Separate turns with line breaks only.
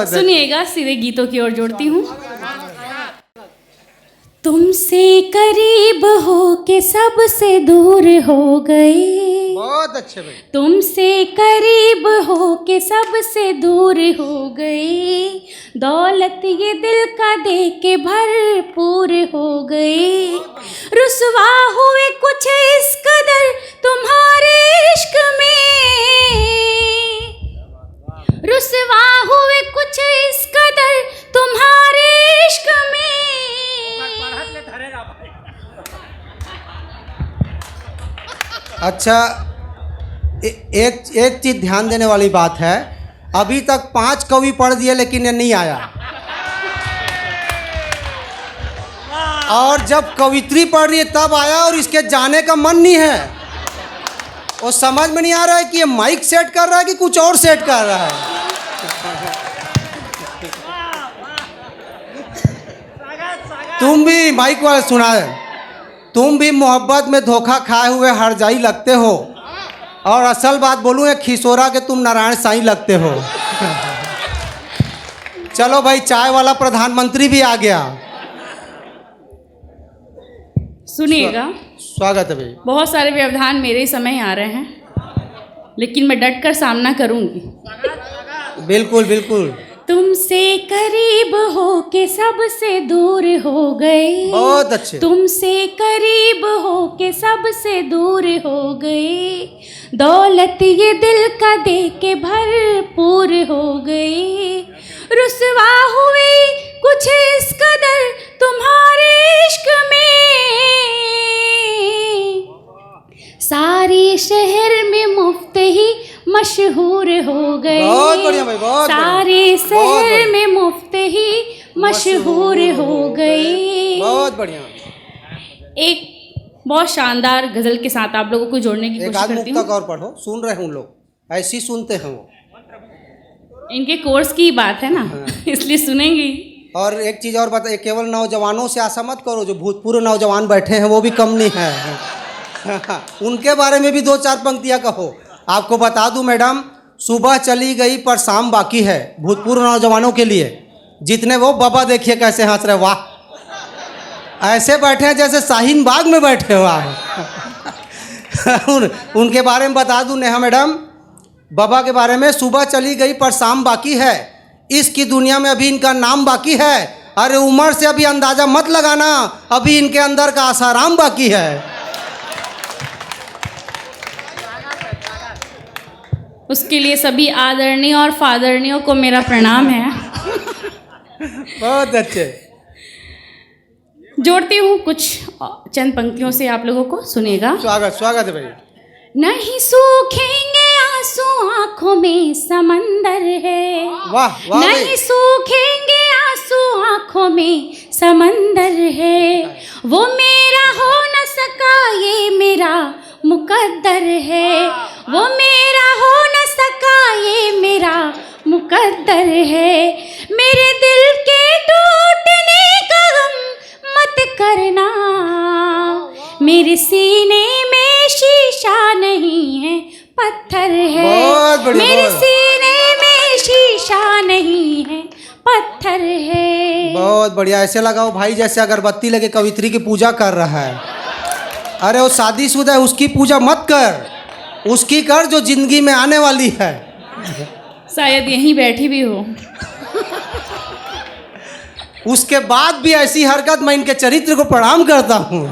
सुनिएगा, सीधे गीतों की ओर जोड़ती हूँ। तुमसे करीब हो के सबसे दूर हो गए,
बहुत अच्छे भाई।
तुमसे करीब हो के सबसे दूर हो गए, दौलत ये दिल का दे के भरपूर हो गए, रुसवा हुए कुछ इस कदर तुम्हारे इश्क में, रुसवा हुए कुछ इस कदर तुम्हारे इश्क में।
अच्छा, एक चीज ध्यान देने वाली बात है, अभी तक 5 कवि पढ़ दिए लेकिन ये नहीं आया, और जब कवित्री पढ़ रही है तब आया, और इसके जाने का मन नहीं है। वो समझ में नहीं आ रहा है कि ये माइक सेट कर रहा है कि कुछ और सेट कर रहा है। तुम भी माइक वाले सुना है, तुम भी मोहब्बत में धोखा खाए हुए हरजाई लगते हो, और असल बात बोलूं है खिसोरा के तुम नारायण साईं लगते हो। चलो भाई, चाय वाला प्रधानमंत्री भी आ गया।
सुनिएगा,
स्वागत है भाई।
बहुत सारे व्यवधान मेरे ही समय आ रहे हैं, लेकिन मैं डट कर सामना करूंगी।
बिल्कुल बिल्कुल।
तुमसे करीब हो के सबसे दूर हो गए,
बहुत अच्छे।
तुमसे करीब हो के सबसे दूर हो गए, दौलत ये दिल का दे के भरपूर हो गए, रुसवा हुए कुछ इस कदर तुम्हारे इश्क में, सारे शहर में मुफ्त ही मशहूर हो गए,
बहुत बढ़िया भाई, बहुत
सारे शहर में मुफ्त ही मशहूर हो गए।
बहुत बढ़िया।
एक बहुत शानदार गजल के साथ आप लोगों को जोड़ने की
एक
कोशिश
आध
करती
मुक्तक
हूँ।
और पढ़ो, सुन रहे हैं लोग, ऐसी सुनते हैं वो।
इनके कोर्स की बात है ना, इसलिए सुनेंगे ही।
और एक चीज़ और बताइए, केवल नौजवानों से आशा मत करो, जो भूतपूर्व नौजवान बैठे हैं वो भी कम नहीं है। उनके बारे में भी 2-4 पंक्तियाँ कहो। आपको बता दूं मैडम, सुबह चली गई पर शाम बाकी है, भूतपूर्व नौजवानों के लिए। जितने वो बाबा देखिए कैसे हंस रहे, वाह, ऐसे बैठे हैं जैसे शाहीन बाग में बैठे हो आप। उनके बारे में बता दूं नेहा मैडम, बाबा के बारे में, सुबह चली गई पर शाम बाकी है, इसकी दुनिया में अभी इनका नाम बाकी है, अरे उम्र से अभी अंदाज़ा मत लगाना, अभी इनके अंदर का आसाराम बाकी है।
उसके लिए सभी आदरणीय और फादरणियों को मेरा प्रणाम है।
बहुत अच्छे।
जोड़ती हूँ कुछ चंद पंक्तियों से, आप लोगों को सुनेगा।
स्वागत है भाई।
नहीं सूखेंगे आंसू आंखों में समंदर है,
वाह वाह।
नहीं सूखेंगे आंसू आंखों में समंदर है, वो मेरा हो न सका ये मेरा मुकद्दर है, वो मेरा हो न सका ये मेरा मुकद्दर है, मेरे दिल के टूटने का गम मत करना, मेरे सीने में शीशा नहीं है पत्थर है, मेरे सीने में शीशा नहीं है पत्थर है।
बहुत बढ़िया। ऐसे लगाओ भाई जैसे अगरबत्ती लेके कवित्री की पूजा कर रहा है। अरे वो शादीशुदा है, उसकी पूजा मत कर, उसकी कर जो जिंदगी में आने वाली है।
शायद यहीं बैठी भी हो।
उसके बाद भी ऐसी हरकत, मैं इनके चरित्र को प्रणाम करता हूँ।